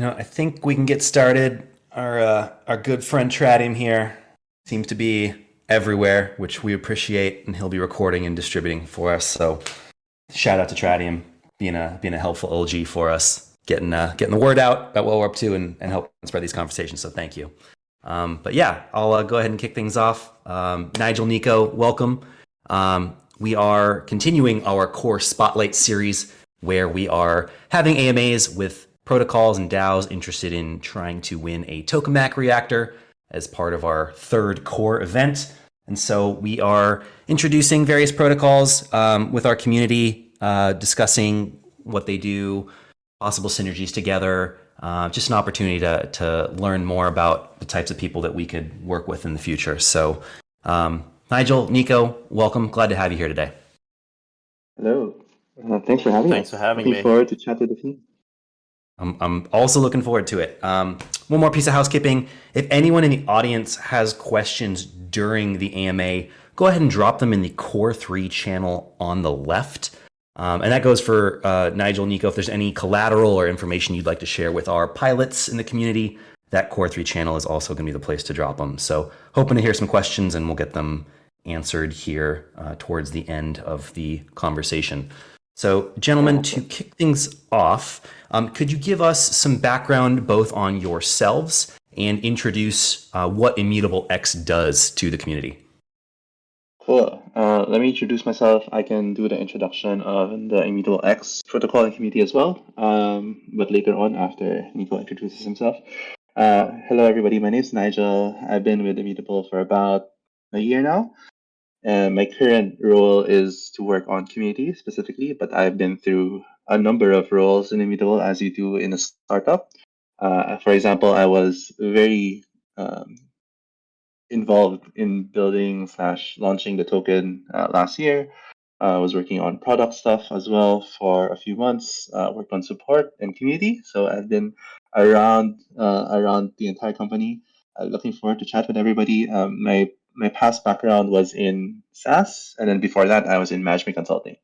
I think we can get started. Our good friend Tradium here seems to be everywhere, which we appreciate, and he'll be recording and distributing for us. So shout out to Tradium being a helpful OG for us, getting the word out about what we're up to and helping spread these conversations. So thank you. But yeah, I'll go ahead and kick things off. Nigel, Nico, welcome. We are continuing our core spotlight series where we are having AMAs with protocols and DAOs interested in trying to win a Tokamak reactor as part of our third core event. And so we are introducing various protocols with our community, discussing what they do, possible synergies together, just an opportunity to learn more about the types of people that we could work with in the future. So Nigel, Nico, welcome. Glad to have you here today. Hello. Thanks for having Thanks us. for having me. Looking forward to chat with the team. I'm also looking forward to it. One more piece of housekeeping. If anyone in the audience has questions during the AMA, go ahead and drop them in the Core3 channel on the left. And that goes for Nigel, Nico. If there's any collateral or information you'd like to share with our pilots in the community, that Core3 channel is also going to be the place to drop them. So hoping to hear some questions, and we'll get them answered here towards the end of the conversation. So, gentlemen, to kick things off, could you give us some background both on yourselves and introduce what Immutable X does to the community? Cool. Let me introduce myself. I can do the introduction of the Immutable X protocol and community as well, but later on after Nico introduces himself. Hello, everybody. My name is Nigel. I've been with Immutable for about a year now. My current role is to work on community specifically, but I've been through a number of roles in Immutable as you do in a startup. For example, I was very involved in building / launching the token last year. I was working on product stuff as well for a few months. Worked on support and community, so I've been around the entire company. Looking forward to chat with everybody. My past background was in SaaS, and then before that, I was in management consulting.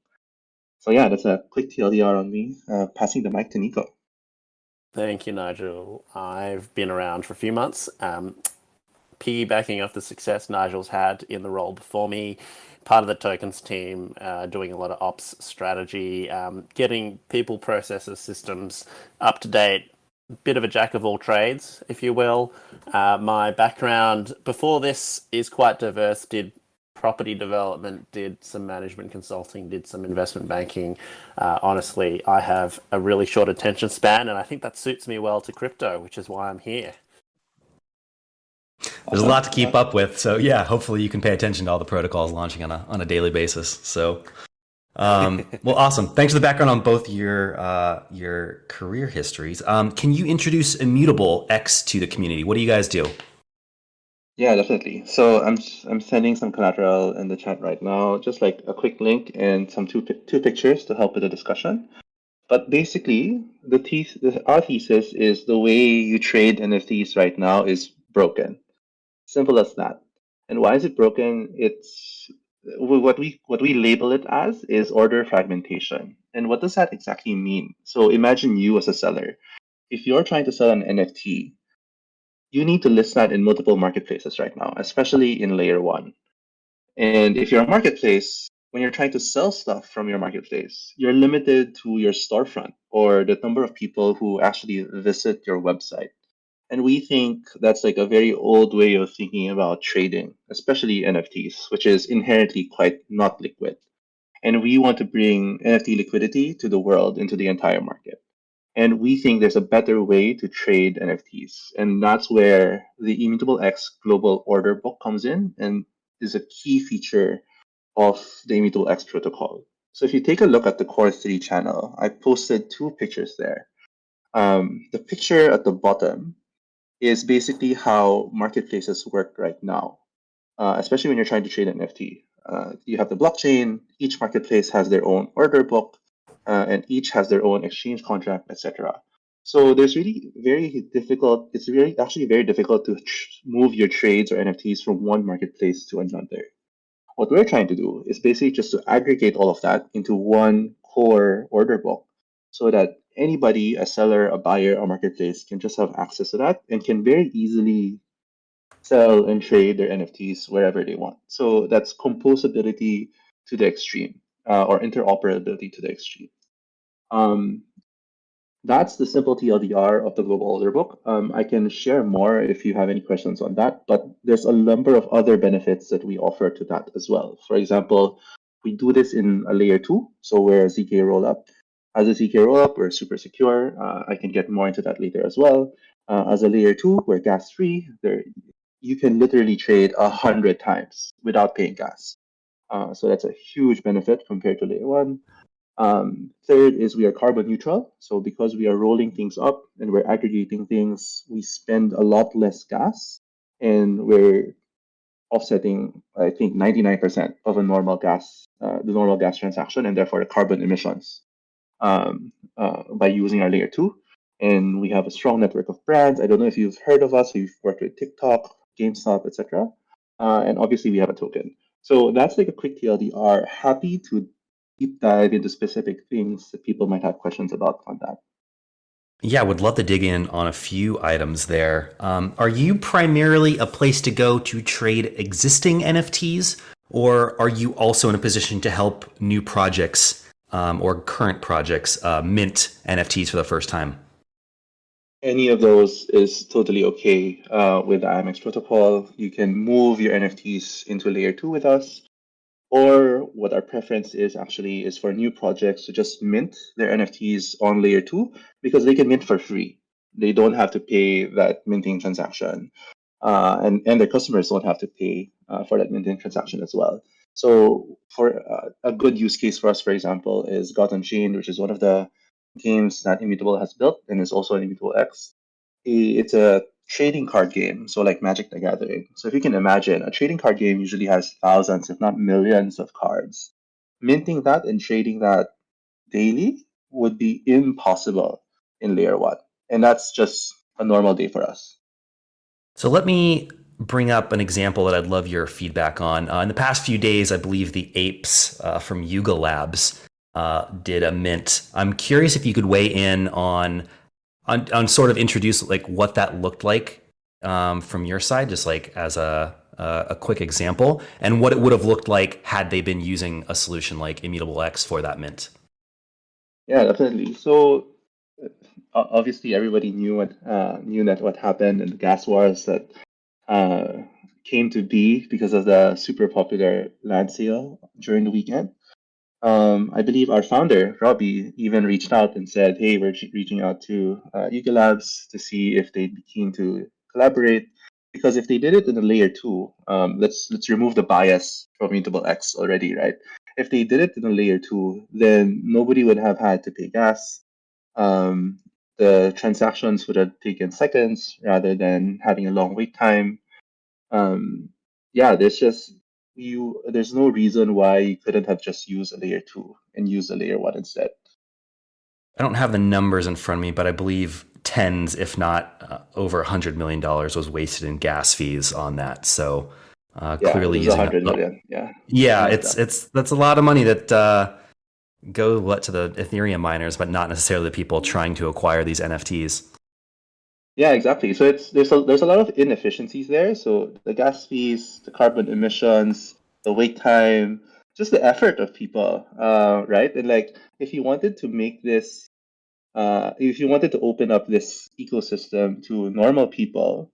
So yeah, that's a quick TLDR on me. Passing the mic to Nico. Thank you, Nigel. I've been around for a few months, piggybacking off the success Nigel's had in the role before me, part of the tokens team, doing a lot of ops strategy, getting people, processes, systems up to date. Bit of a jack of all trades, if you will. My background before this is quite diverse. Did property development, did some management consulting, did some investment banking. Honestly, I have a really short attention span, and I think that suits me well to crypto, which is why I'm here. There's a lot to keep up with, so yeah, hopefully you can pay attention to all the protocols launching on a daily basis. So, well, awesome. Thanks for the background on both your career histories. Can you introduce Immutable X to the community? What do you guys do? Yeah, definitely. So I'm sending some collateral in the chat right now, just like a quick link and some two pictures to help with the discussion. But basically, our thesis is the way you trade NFTs right now is broken. Simple as that. And why is it broken? It's what we label it as is order fragmentation. And what does that exactly mean? So imagine you as a seller. If you're trying to sell an NFT, you need to list that in multiple marketplaces right now, especially in layer one. And if you're a marketplace, when you're trying to sell stuff from your marketplace, you're limited to your storefront or the number of people who actually visit your website. And we think that's like a very old way of thinking about trading, especially NFTs, which is inherently quite not liquid. And we want to bring NFT liquidity to the world, into the entire market. And we think there's a better way to trade NFTs. And that's where the Immutable X global order book comes in and is a key feature of the Immutable X protocol. So if you take a look at the Core3 channel, I posted two pictures there. The picture at the bottom is basically how marketplaces work right now, especially when you're trying to trade an NFT. You have the blockchain, each marketplace has their own order book, and each has their own exchange contract, etc. So there's really very difficult, it's really actually very difficult to move your trades or NFTs from one marketplace to another. What we're trying to do is basically just to aggregate all of that into one core order book so that anybody, a seller, a buyer, a marketplace, can just have access to that and can very easily sell and trade their NFTs wherever they want. So that's composability to the extreme, or interoperability to the extreme. That's the simple TLDR of the global order book. I can share more if you have any questions on that, but there's a number of other benefits that we offer to that as well. For example, we do this in a layer 2, so we're a ZK rollup. As a ZK rollup, we're super secure. I can get more into that later as well. As a layer 2, we're gas free. You can literally trade 100 times without paying gas. So that's a huge benefit compared to layer 1. Third is we are carbon neutral. So because we are rolling things up and we're aggregating things, we spend a lot less gas, and we're offsetting, I think, 99% of a normal gas, the normal gas transaction, and therefore the carbon emissions by using our layer 2. And we have a strong network of brands. I don't know if you've heard of us. We've worked with TikTok, GameStop, etc. And obviously we have a token. So that's like a quick TLDR. Happy to deep dive into specific things that people might have questions about on that. Yeah, would love to dig in on a few items there. Are you primarily a place to go to trade existing NFTs, or are you also in a position to help new projects or current projects mint NFTs for the first time? Any of those is totally okay with the IMX protocol. You can move your NFTs into layer 2 with us. Or what our preference is actually is for new projects to just mint their NFTs on layer 2 because they can mint for free. They don't have to pay that minting transaction. And their customers don't have to pay for that minting transaction as well. So for a good use case for us, for example, is Got Unchained, which is one of the games that Immutable has built and is also an Immutable X. It's a trading card game, so like Magic the Gathering. So if you can imagine, a trading card game usually has thousands, if not millions, of cards. Minting that and trading that daily would be impossible in layer 1. And that's just a normal day for us. So let me bring up an example that I'd love your feedback on. In the past few days, I believe the apes from Yuga Labs did a mint. I'm curious if you could weigh in on sort of introduce like what that looked like from your side, just like as a quick example, and what it would have looked like had they been using a solution like Immutable X for that mint. Yeah, definitely. So obviously everybody knew what happened in the gas wars that came to be because of the super popular land sale during the weekend. I believe our founder, Robbie, even reached out and said, hey, we're reaching out to Yuga Labs to see if they'd be keen to collaborate. Because if they did it in the layer 2, let's remove the bias from Immutable X already, right? If they did it in the layer 2, then nobody would have had to pay gas. The transactions would have taken seconds rather than having a long wait time. Yeah, there's no reason why you couldn't have just used a layer 2 and used a layer 1 instead. I don't have the numbers in front of me, but I believe tens, if not over $100 million was wasted in gas fees on that. So clearly it was using 100 million. yeah, that's a lot of money that go to the Ethereum miners, but not necessarily the people trying to acquire these NFTs. Yeah, exactly. So there's a lot of inefficiencies there. So the gas fees, the carbon emissions, the wait time, just the effort of people, right? And like if you wanted to make this, if you wanted to open up this ecosystem to normal people,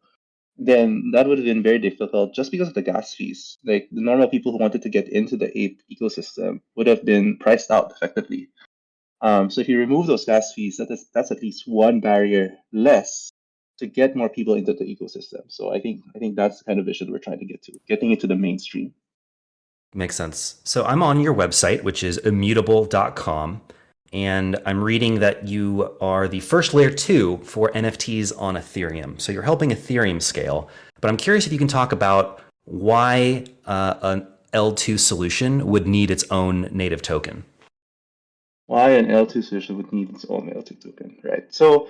then that would have been very difficult just because of the gas fees. Like the normal people who wanted to get into the ape ecosystem would have been priced out effectively. So if you remove those gas fees, that's at least one barrier less to get more people into the ecosystem. So I think that's the kind of vision we're trying to get to, getting into the mainstream. Makes sense. So I'm on your website, which is immutable.com, and I'm reading that you are the first layer 2 for NFTs on Ethereum. So you're helping Ethereum scale. But I'm curious if you can talk about why an L2 solution would need its own native token. Why an L2 solution would need its own L2 token, right? So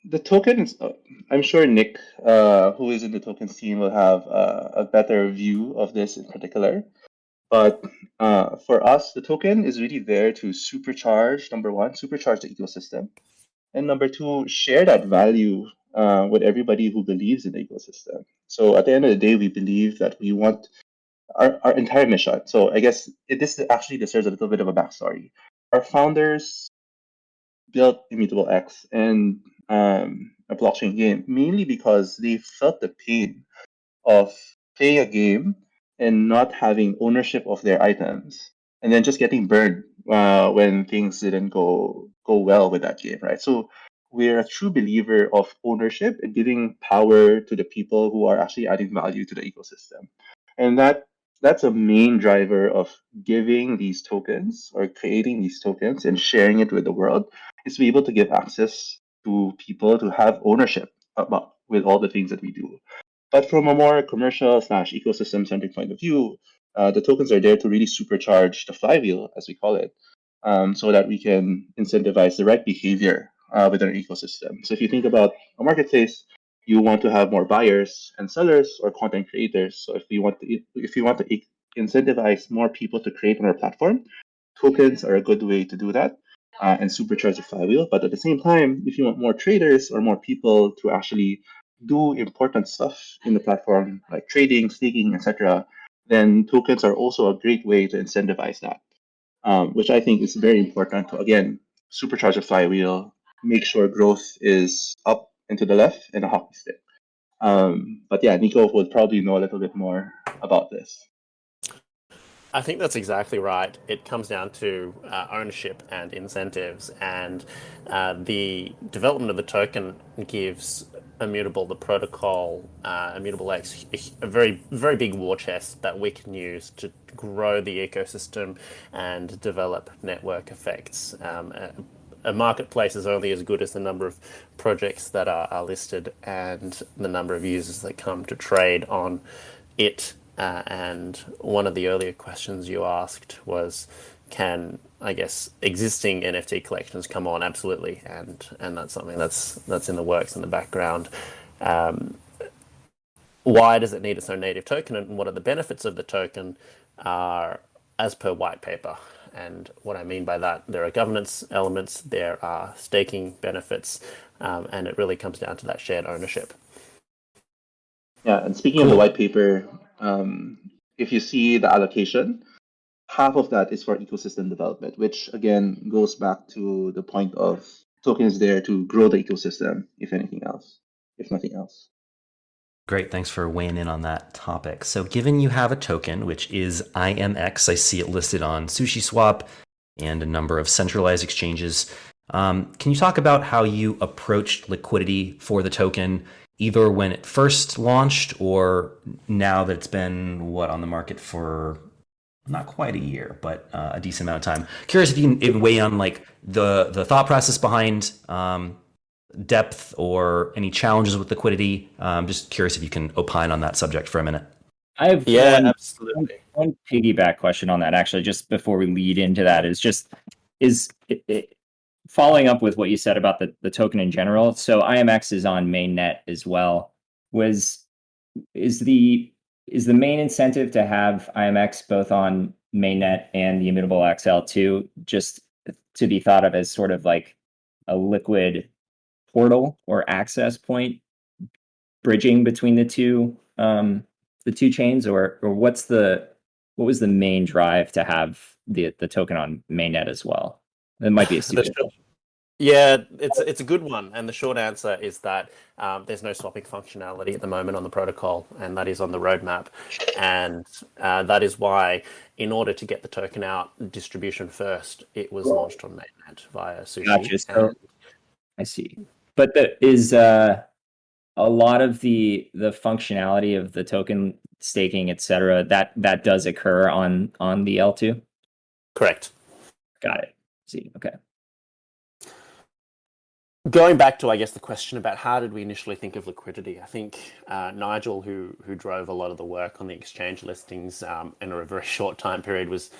the tokens, I'm sure Nick, who is in the tokens team, will have a better view of this in particular. But for us, the token is really there to supercharge, number one, supercharge the ecosystem. And number two, share that value with everybody who believes in the ecosystem. So at the end of the day, we believe that we want our entire mission. So I guess this actually deserves a little bit of a backstory. Our founders built Immutable X and a blockchain game mainly because they felt the pain of playing a game and not having ownership of their items, and then just getting burned when things didn't go well with that game, right? So we're a true believer of ownership and giving power to the people who are actually adding value to the ecosystem, and that's a main driver of giving these tokens or creating these tokens and sharing it with the world, is to be able to give access to people to have ownership about with all the things that we do. But from a more commercial slash ecosystem centric point of view, the tokens are there to really supercharge the flywheel, as we call it, so that we can incentivize the right behavior within our ecosystem. So if you think about a marketplace, you want to have more buyers and sellers or content creators. So if you want to incentivize more people to create on our platform, tokens are a good way to do that and supercharge the flywheel. But at the same time, if you want more traders or more people to actually do important stuff in the platform, like trading, staking, etc., then tokens are also a great way to incentivize that, which I think is very important to, again, supercharge the flywheel, make sure growth is up and to the left and a hockey stick. But yeah, Nico would probably know a little bit more about this. I think that's exactly right. It comes down to ownership and incentives, and the development of the token gives Immutable, the protocol, Immutable X, a very, very big war chest that we can use to grow the ecosystem and develop network effects. A marketplace is only as good as the number of projects that are listed and the number of users that come to trade on it. And one of the earlier questions you asked was, can, I guess, existing NFT collections come on? Absolutely, and that's something that's in the works in the background. Why does it need its own native token, and what are the benefits of the token? Are as per white paper. And what I mean by that, there are governance elements, there are staking benefits, and it really comes down to that shared ownership. Yeah, and speaking of the white paper, if you see the allocation, half of that is for ecosystem development, which again goes back to the point of tokens there to grow the ecosystem, if nothing else. Great, thanks for weighing in on that topic. So given you have a token, which is IMX, I see it listed on SushiSwap and a number of centralized exchanges. Can you talk about how you approached liquidity for the token, either when it first launched or now that it's been, on the market for not quite a year, but a decent amount of time? Curious if you can even weigh on like the thought process behind depth or any challenges with liquidity. Just curious if you can opine on that subject for a minute. I have absolutely. One piggyback question on that, actually, just before we lead into that, is following up with what you said about the token in general. So IMX is on mainnet as well. Is the main incentive to have IMX both on mainnet and the Immutable XL2 just to be thought of as sort of like a liquid portal or access point bridging between the two chains, or what was the main drive to have the token on mainnet as well? It might be a stupid question. Yeah, it's a good one, and the short answer is that there's no swapping functionality at the moment on the protocol, and that is on the roadmap, and that is why, in order to get the token out distribution first, it was launched on mainnet via Sushi. Gotcha. So, I see, but is a lot of the functionality of the token staking, etc., that does occur on the L2? Correct. Got it. See, okay. Going back to, I guess, the question about how did we initially think of liquidity, I think Nigel, who drove a lot of the work on the exchange listings in a very short time period, was,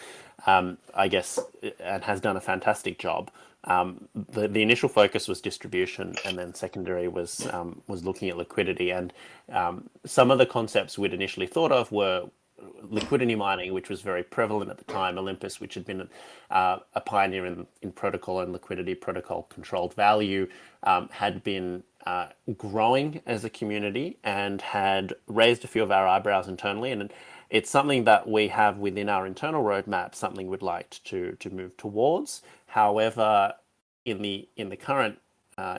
I guess, and has done a fantastic job. The initial focus was distribution, and then secondary was looking at liquidity. And some of the concepts we'd initially thought of were liquidity mining, which was very prevalent at the time. Olympus, which had been a pioneer in protocol and liquidity, protocol controlled value, had been growing as a community and had raised a few of our eyebrows internally. And it's something that we have within our internal roadmap, something we'd like to move towards. However, in the current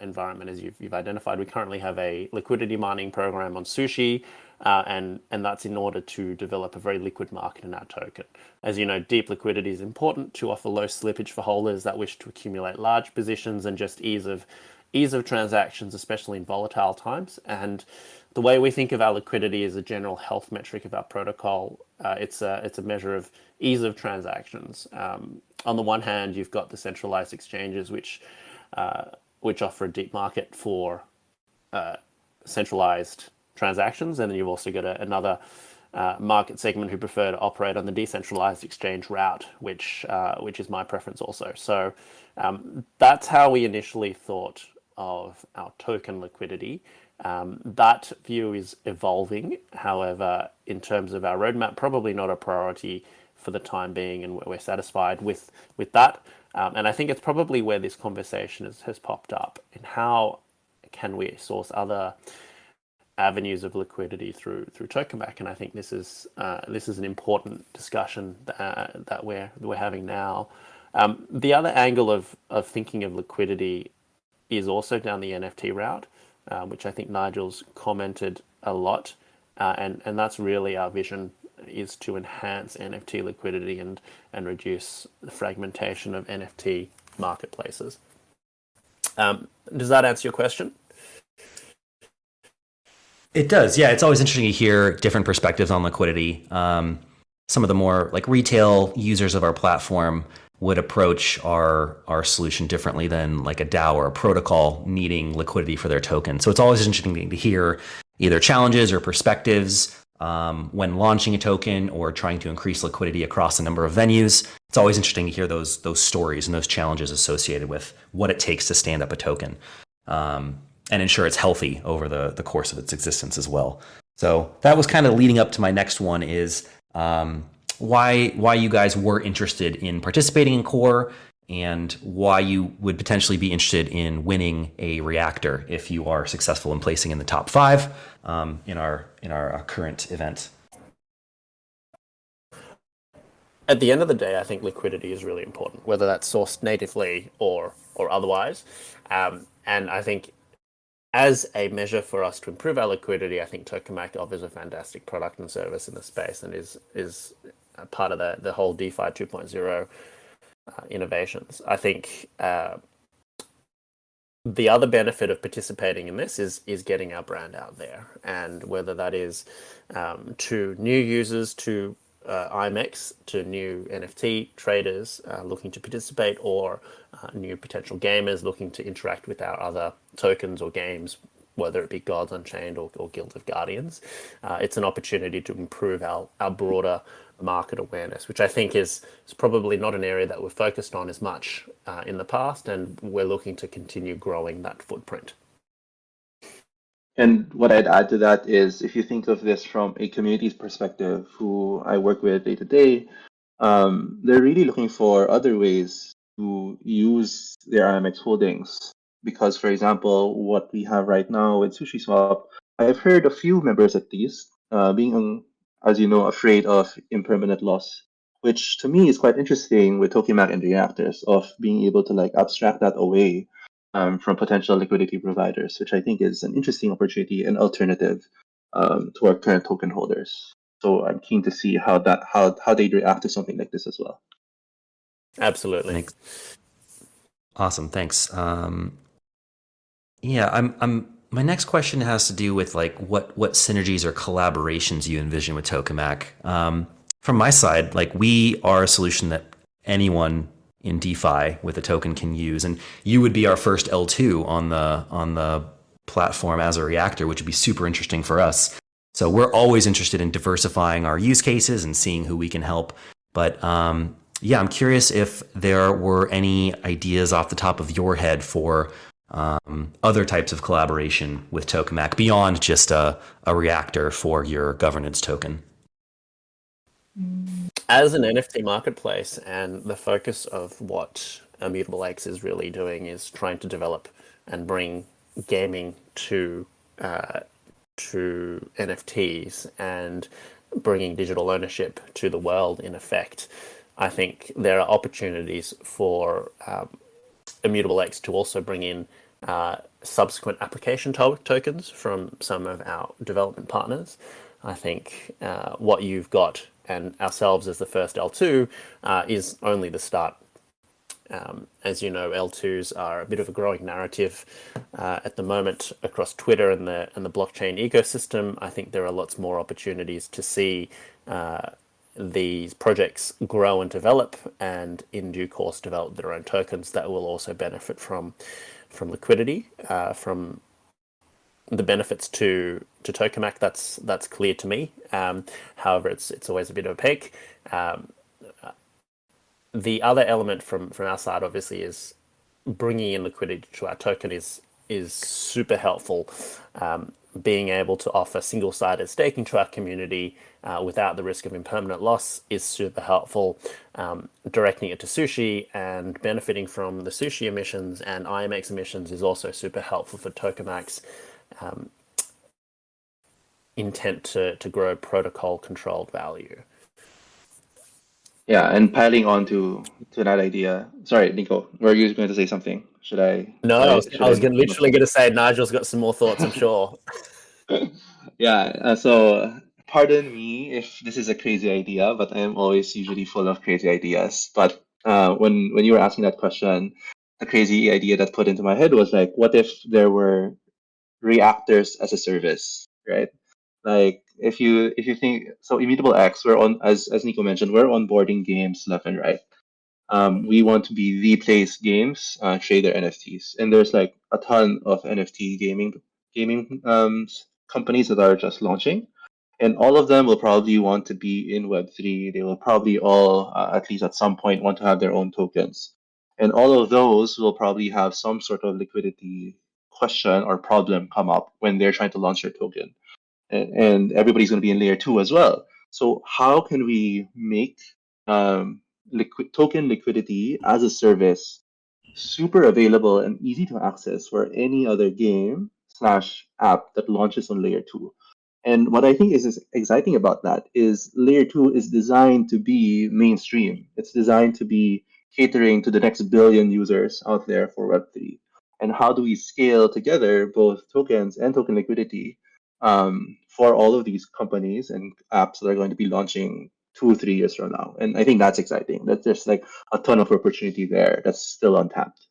environment, as you've identified, we currently have a liquidity mining program on Sushi, and that's in order to develop a very liquid market in our token. As you know, deep liquidity is important to offer low slippage for holders that wish to accumulate large positions, and just ease of transactions, especially in volatile times. And the way we think of our liquidity is a general health metric of our protocol. It's a measure of ease of transactions. On the one hand, you've got the centralized exchanges, which offer a deep market for centralized transactions, and then you've also got another market segment who prefer to operate on the decentralized exchange route, which is my preference also. So that's how we initially thought of our token liquidity. That view is evolving. However, in terms of our roadmap, probably not a priority for the time being, and we're satisfied with that. And I think it's probably where this conversation has popped up, and how can we source other avenues of liquidity through Tokamak. And I think this is an important discussion that we're having now. The other angle of thinking of liquidity is also down the NFT route, which I think Nigel's commented a lot, and that's really our vision, is to enhance NFT liquidity and reduce the fragmentation of NFT marketplaces. Does that answer your question? It does. Yeah, it's always interesting to hear different perspectives on liquidity. Some of the more like retail users of our platform would approach our solution differently than like a DAO or a protocol needing liquidity for their token. So it's always interesting to hear either challenges or perspectives when launching a token or trying to increase liquidity across a number of venues. It's always interesting to hear those stories and those challenges associated with what it takes to stand up a token and ensure it's healthy over the course of its existence as well. So that was kind of leading up to my next one, is why you guys were interested in participating in C.o.R.E, and why you would potentially be interested in winning a reactor if you are successful in placing in the top 5 in our current event. At the end of the day, I think liquidity is really important, whether that's sourced natively or otherwise. And I think as a measure for us to improve our liquidity, I think Tokemak offers a fantastic product and service in the space, and is a part of the whole DeFi 2.0 innovations. I think the other benefit of participating in this is getting our brand out there, and whether that is to new users, to IMEX, to new NFT traders looking to participate, or new potential gamers looking to interact with our other tokens or games, whether it be Gods Unchained or Guild of Guardians. It's an opportunity to improve our broader market awareness, which I think is probably not an area that we're focused on as much in the past, and we're looking to continue growing that footprint. And what I'd add to that is, if you think of this from a community's perspective, who I work with day to day, they're really looking for other ways to use their IMX holdings. Because, for example, what we have right now with SushiSwap, I've heard a few members at least being, as you know, afraid of impermanent loss, which to me is quite interesting with Tokemak and reactors, of being able to like abstract that away from potential liquidity providers, which I think is an interesting opportunity and alternative to our current token holders. So I'm keen to see how they react to something like this as well. Absolutely. Thanks. Awesome. Thanks. Yeah, my next question has to do with like what synergies or collaborations you envision with Tokamak. From my side, like we are a solution that anyone in DeFi with a token can use, and you would be our first L2 on the platform as a reactor, which would be super interesting for us. So we're always interested in diversifying our use cases and seeing who we can help. But yeah, I'm curious if there were any ideas off the top of your head for other types of collaboration with Tokamak beyond just a reactor for your governance token. As an NFT marketplace, and the focus of what Immutable X is really doing is trying to develop and bring gaming to NFTs and bringing digital ownership to the world, in effect. I think there are opportunities for Immutable X to also bring in subsequent application tokens from some of our development partners. I think what you've got, and ourselves as the first L2, is only the start. As you know, L2s are a bit of a growing narrative at the moment across Twitter and the blockchain ecosystem. I think there are lots more opportunities to see these projects grow and develop, and in due course develop their own tokens that will also benefit from liquidity, from the benefits to Tokamak. That's clear to me. However, it's always a bit opaque. The other element from our side, obviously, is bringing in liquidity to our token is super helpful. Being able to offer single-sided staking to our community without the risk of impermanent loss is super helpful. Directing it to Sushi and benefiting from the Sushi emissions and IMX emissions is also super helpful for Tokamak's intent to grow protocol-controlled value. Yeah, and piling on to that idea. Sorry, Nico, were you going to say something? Should I? No, I was literally going to say Nigel's got some more thoughts, I'm sure. Yeah, so pardon me if this is a crazy idea, but I am always usually full of crazy ideas. But when you were asking that question, the crazy idea that put into my head was like, what if there were reactors as a service, right? Like if you think so, Immutable X, we're on, as Nico mentioned, we're onboarding games left and right. We want to be the place games trade their NFTs, and there's like a ton of NFT gaming companies that are just launching, and all of them will probably want to be in Web3. They will probably all, at least at some point, want to have their own tokens, and all of those will probably have some sort of liquidity question or problem come up when they're trying to launch their token, and everybody's going to be in layer 2 as well. So how can we make token liquidity as a service super available and easy to access for any other game slash app that launches on layer 2? And what I think is exciting about that is layer 2 is designed to be mainstream. It's designed to be catering to the next billion users out there for Web3. And how do we scale together both tokens and token liquidity for all of these companies and apps that are going to be launching 2 or 3 years from now? And I think that's exciting. That there's like a ton of opportunity there that's still untapped.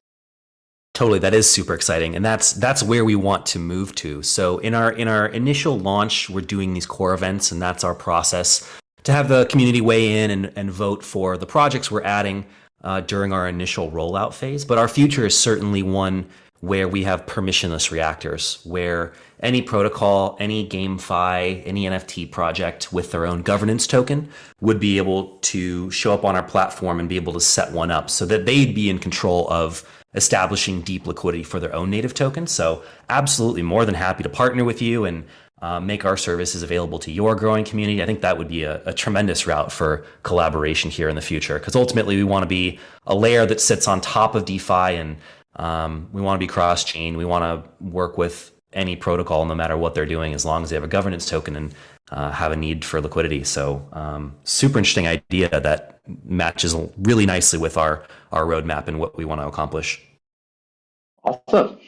Totally, that is super exciting, and that's where we want to move to. So in our initial launch, we're doing these core events, and that's our process to have the community weigh in and vote for the projects we're adding during our initial rollout phase. But our future is certainly one where we have permissionless reactors, where any protocol, any GameFi, any NFT project with their own governance token would be able to show up on our platform and be able to set one up so that they'd be in control of establishing deep liquidity for their own native tokens. So absolutely more than happy to partner with you and make our services available to your growing community. I think that would be a tremendous route for collaboration here in the future, because ultimately we want to be a layer that sits on top of DeFi, and we want to be cross-chain. We want to work with any protocol, no matter what they're doing, as long as they have a governance token and have a need for liquidity. So super interesting idea that matches really nicely with our roadmap and what we want to accomplish. Awesome.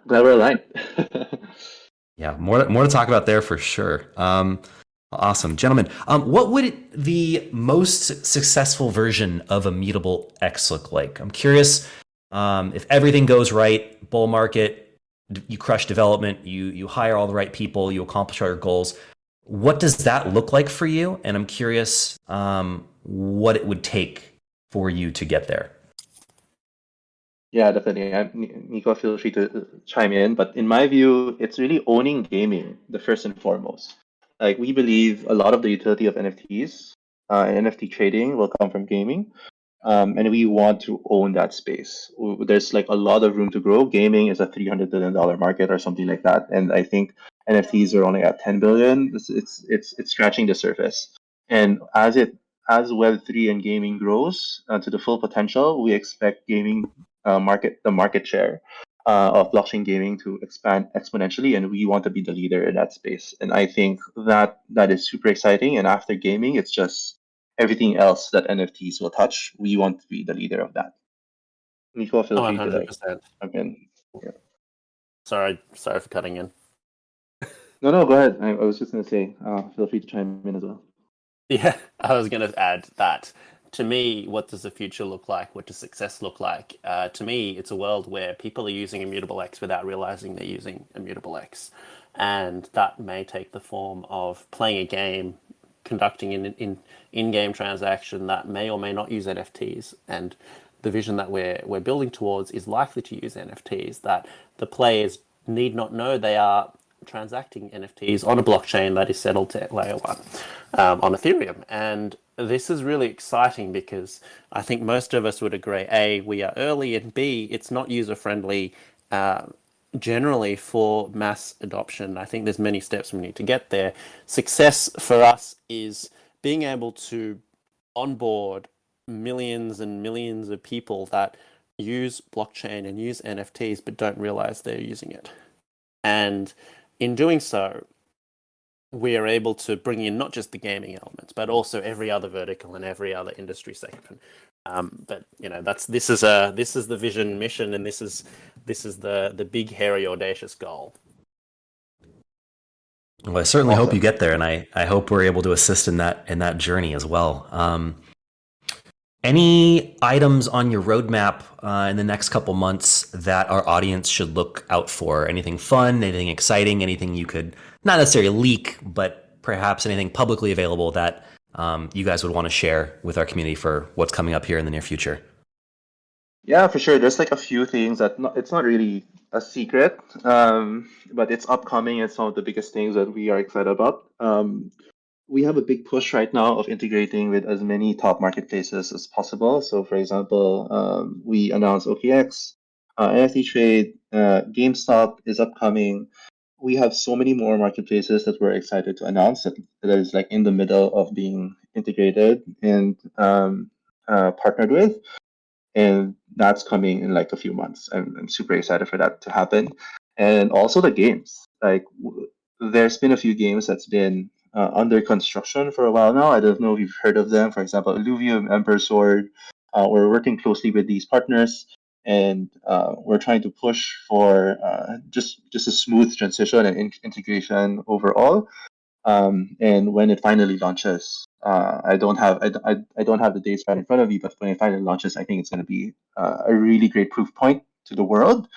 Glad we're aligned. Yeah, more to talk about there for sure. Awesome, gentlemen. What would the most successful version of Immutable X look like? I'm curious. If everything goes right, bull market, you crush development, you hire all the right people, you accomplish all your goals. What does that look like for you? And I'm curious what it would take for you to get there. Yeah, definitely. Nico, feel free to chime in. But in my view, it's really owning gaming, the first and foremost. Like, we believe a lot of the utility of NFTs and NFT trading will come from gaming. And we want to own that space. There's like a lot of room to grow. Gaming is a $300 billion market or something like that. And I think NFTs are only at 10 billion. It's scratching the surface. And as Web3 and gaming grows to the full potential, we expect gaming the market share of blockchain gaming to expand exponentially, and we want to be the leader in that space. And I think that is super exciting. And after gaming, it's just everything else that NFTs will touch. We want to be the leader of that. Nico, feel free to 100%. again. Yeah. Sorry for cutting in. No, go ahead. I was just gonna say, feel free to chime in as well. Yeah, I was going to add that. To me, what does the future look like? What does success look like? To me, it's a world where people are using Immutable X without realizing they're using Immutable X. And that may take the form of playing a game, conducting an in-game transaction that may or may not use NFTs. And the vision that we're building towards is likely to use NFTs, that the players need not know they are transacting NFTs on a blockchain that is settled to layer 1 on Ethereum. And this is really exciting because I think most of us would agree, A, we are early, and B, it's not user-friendly generally for mass adoption. I think there's many steps we need to get there. Success for us is being able to onboard millions and millions of people that use blockchain and use NFTs but don't realize they're using it. And in doing so, we are able to bring in not just the gaming elements, but also every other vertical and every other industry segment. But this is the vision, mission, and this is the big, hairy, audacious goal. Well, I certainly hope you get there, and I hope we're able to assist in that journey as well. Any items on your roadmap in the next couple months that our audience should look out for? Anything fun, anything exciting, anything you could not necessarily leak, but perhaps anything publicly available that you guys would want to share with our community for what's coming up here in the near future? Yeah, for sure. There's like a few things that it's not really a secret, but it's upcoming and some of the biggest things that we are excited about. We have a big push right now of integrating with as many top marketplaces as possible. So, for example, we announced OKX, NFT Trade, GameStop is upcoming. We have so many more marketplaces that we're excited to announce that is like in the middle of being integrated and partnered with. And that's coming in like a few months. I'm super excited for that to happen. And also the games. Like there's been a few games that's been under construction for a while now. I don't know if you've heard of them. For example, Illuvium, Emperor Sword. We're working closely with these partners, and we're trying to push for just a smooth transition and integration overall. And when it finally launches, I don't have the dates right in front of me, but when it finally launches, I think it's going to be a really great proof point to the world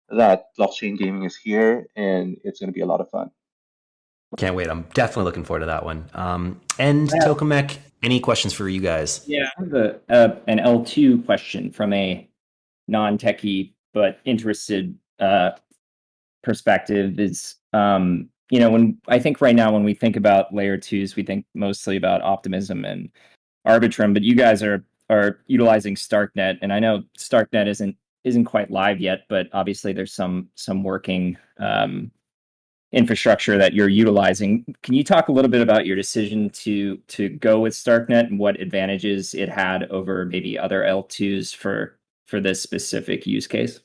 that blockchain gaming is here, and it's going to be a lot of fun. Can't wait. I'm definitely looking forward to that one. And Tokamak, any questions for you guys? Yeah, I have an L2 question from a non-techie but interested perspective. Is when I think right now when we think about layer 2s, we think mostly about Optimism and Arbitrum, but you guys are utilizing StarkNet, and I know StarkNet isn't quite live yet, but obviously there's some working infrastructure that you're utilizing. Can you talk a little bit about your decision to go with StarkNet and what advantages it had over maybe other L2s for this specific use case?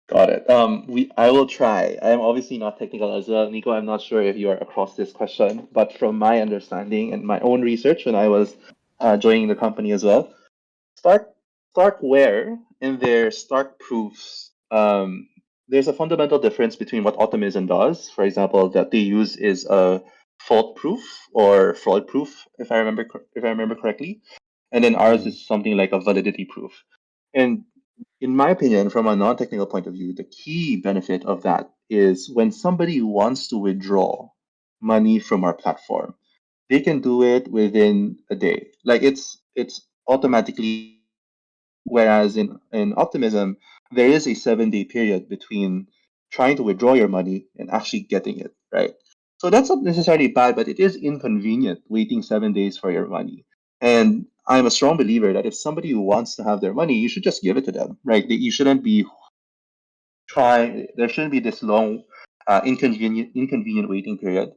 Got it. I will try. I'm obviously not technical as well, Nico. I'm not sure if you are across this question, but from my understanding and my own research when I was joining the company as well, Starkware and their Stark proofs, there's a fundamental difference between what Optimism does. For example, that they use is a fault proof or fraud proof, if I remember correctly, and then ours is something like a validity proof. And in my opinion, from a non-technical point of view, the key benefit of that is when somebody wants to withdraw money from our platform, they can do it within a day. Like it's automatically. Whereas in Optimism, there is a 7-day period between trying to withdraw your money and actually getting it, right? So that's not necessarily bad, but it is inconvenient waiting 7 days for your money. And I'm a strong believer that if somebody wants to have their money, you should just give it to them, right? You shouldn't be there shouldn't be this long, inconvenient waiting period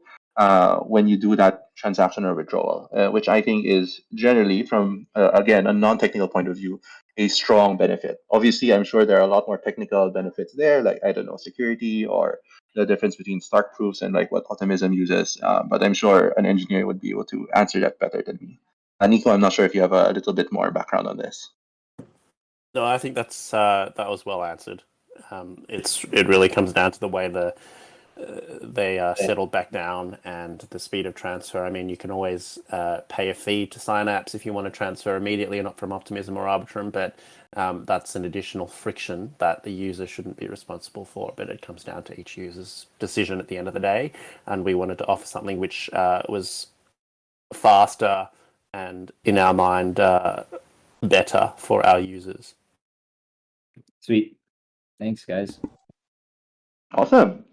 when you do that transaction or withdrawal, which I think is generally, from again a non-technical point of view, a strong benefit. Obviously, I'm sure there are a lot more technical benefits there, like I don't know, security or the difference between Stark proofs and like what Optimism uses. But I'm sure an engineer would be able to answer that better than me. Nico, I'm not sure if you have a little bit more background on this. No, I think that was well answered. It really comes down to the way they settled back down and the speed of transfer. I mean, you can always pay a fee to Synapse if you want to transfer immediately, not from Optimism or Arbitrum, but that's an additional friction that the user shouldn't be responsible for. But it comes down to each user's decision at the end of the day. And we wanted to offer something which was faster and, in our mind, better for our users. Sweet. Thanks, guys. Awesome.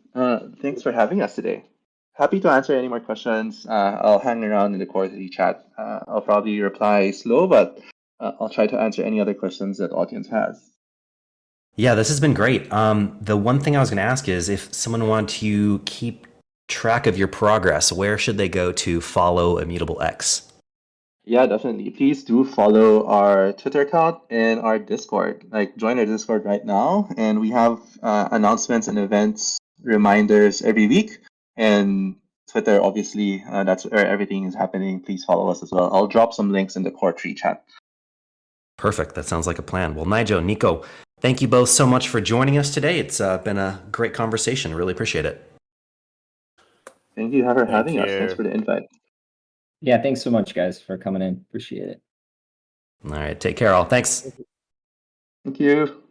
Thanks for having us today. Happy to answer any more questions. I'll hang around in the Core3 chat. I'll probably reply slow, but I'll try to answer any other questions that the audience has. Yeah, this has been great. The one thing I was going to ask is if someone wanted to keep track of your progress, where should they go to follow Immutable X? Yeah, definitely. Please do follow our Twitter account and our Discord. Like, join our Discord right now, and we have announcements and events, reminders every week. And Twitter, obviously, that's where everything is happening. Please follow us as well. I'll drop some links in the Core3 chat. Perfect. That sounds like a plan. Well, Nigel, Nico, thank you both so much for joining us today. It's been a great conversation. Really appreciate it. Thank you for having us. you. Thanks for the invite. Yeah, thanks so much, guys, for coming in. Appreciate it. All right. Take care, all. Thanks. Thank you.